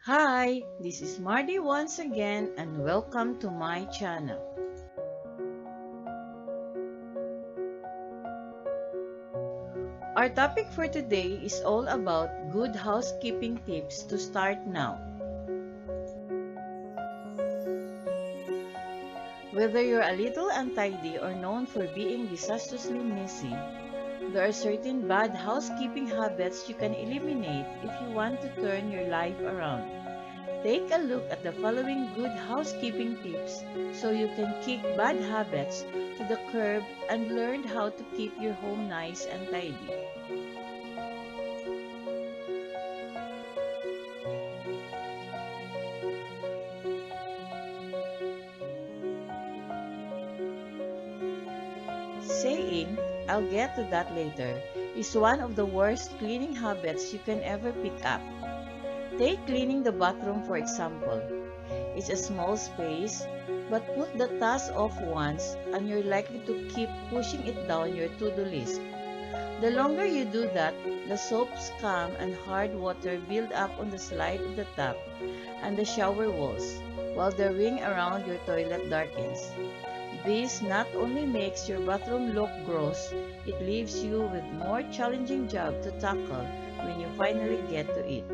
Hi, this is Marty once again and welcome to my channel. Our topic for today is all about good housekeeping tips to start now. Whether you're a little untidy or known for being disastrously messy, there are certain bad housekeeping habits you can eliminate if you want to turn your life around. Take a look at the following good housekeeping tips so you can kick bad habits to the curb and learn how to keep your home nice and tidy. Saying, "I'll get to that later," is one of the worst cleaning habits you can ever pick up. Take cleaning the bathroom for example. It's a small space, but put the task off once and you're likely to keep pushing it down your to-do list. The longer you do that, the soap, scum, and hard water build up on the slide of the tap and the shower walls, while the ring around your toilet darkens. This not only makes your bathroom look gross, it leaves you with more challenging job to tackle when you finally get to it.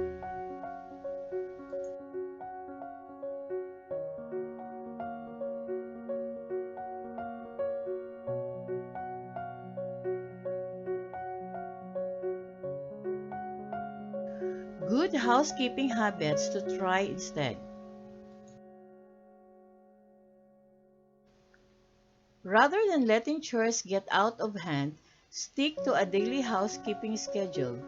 Good housekeeping habits to try instead. Rather than letting chores get out of hand, stick to a daily housekeeping schedule.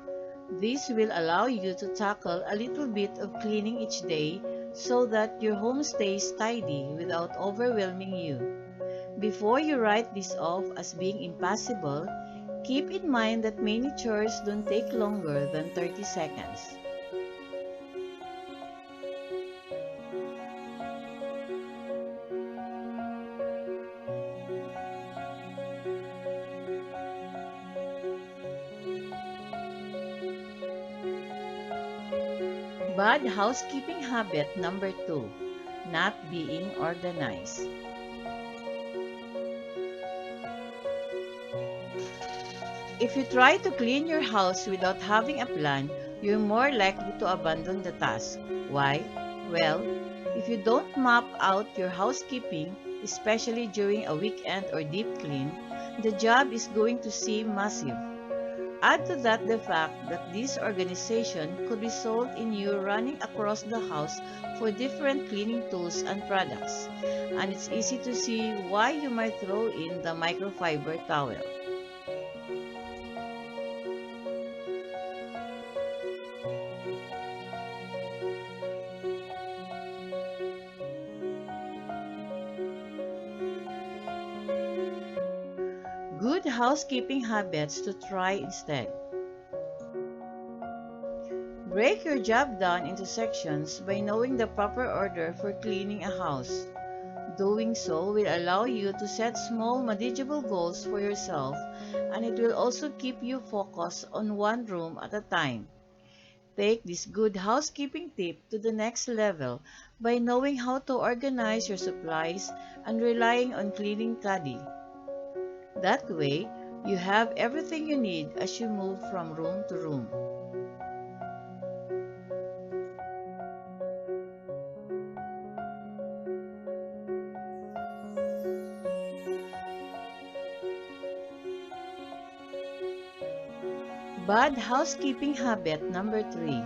This will allow you to tackle a little bit of cleaning each day so that your home stays tidy without overwhelming you. Before you write this off as being impossible, keep in mind that many chores don't take longer than 30 seconds. Bad housekeeping habit number 2, not being organized. If you try to clean your house without having a plan, you're more likely to abandon the task. Why? Well, if you don't map out your housekeeping, especially during a weekend or deep clean, the job is going to seem massive. Add to that the fact that disorganization could result in you running across the house for different cleaning tools and products, and it's easy to see why you might throw in the microfiber towel. Good housekeeping habits to try instead. Break your job down into sections by knowing the proper order for cleaning a house. Doing so will allow you to set small manageable goals for yourself, and it will also keep you focused on one room at a time. Take this good housekeeping tip to the next level by knowing how to organize your supplies and relying on cleaning caddy. That way, you have everything you need as you move from room to room. Bad housekeeping habit number 3,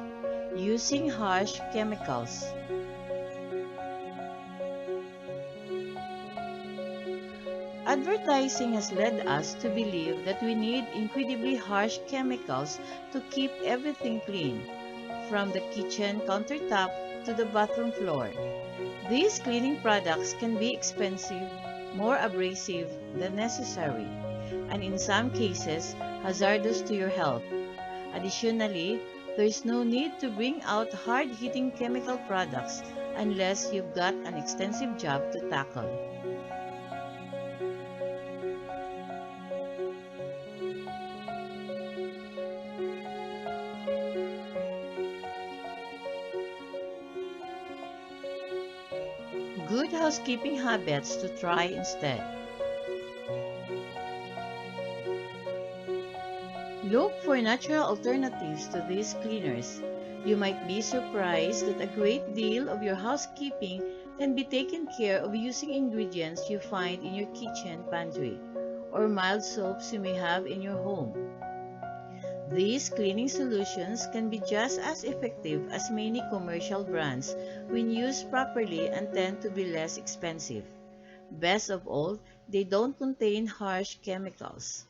using harsh chemicals. Advertising has led us to believe that we need incredibly harsh chemicals to keep everything clean, from the kitchen countertop to the bathroom floor. These cleaning products can be expensive, more abrasive than necessary, and in some cases, hazardous to your health. Additionally, there is no need to bring out hard-hitting chemical products unless you've got an extensive job to tackle. Good housekeeping habits to try instead. Look for natural alternatives to these cleaners. You might be surprised that a great deal of your housekeeping can be taken care of using ingredients you find in your kitchen pantry or mild soaps you may have in your home. These cleaning solutions can be just as effective as many commercial brands when used properly and tend to be less expensive. Best of all, they don't contain harsh chemicals.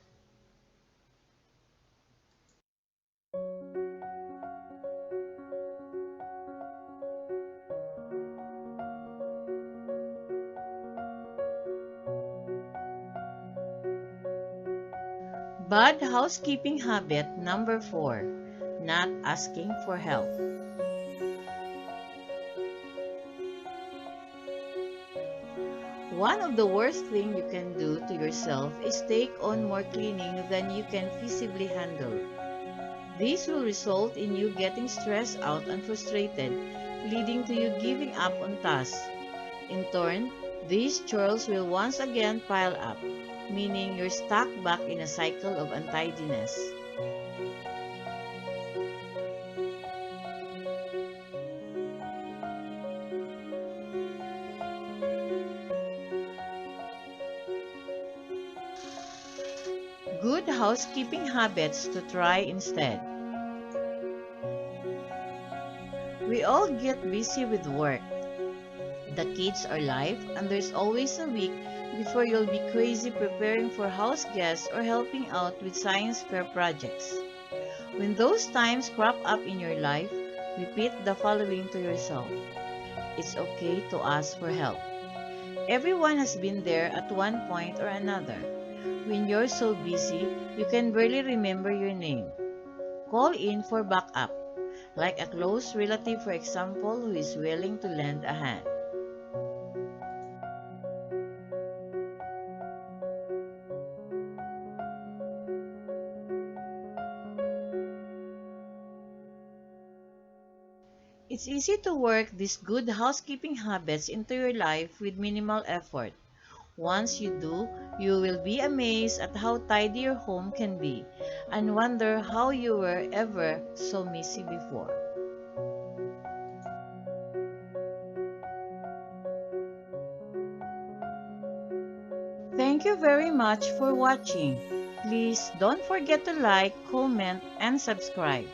Bad housekeeping habit number 4, not asking for help. One of the worst things you can do to yourself is take on more cleaning than you can feasibly handle. This will result in you getting stressed out and frustrated, leading to you giving up on tasks. In turn, these chores will once again pile up, meaning you're stuck back in a cycle of untidiness. Good housekeeping habits to try instead. We all get busy with work. The kids are life, and there's always a week before you'll be crazy preparing for house guests or helping out with science fair projects. When those times crop up in your life, repeat the following to yourself. It's okay to ask for help. Everyone has been there at one point or another. When you're so busy, you can barely remember your name. Call in for backup, like a close relative, for example, who is willing to lend a hand. It's easy to work these good housekeeping habits into your life with minimal effort. Once you do, you will be amazed at how tidy your home can be and wonder how you were ever so messy before. Thank you very much for watching. Please don't forget to like, comment, and subscribe.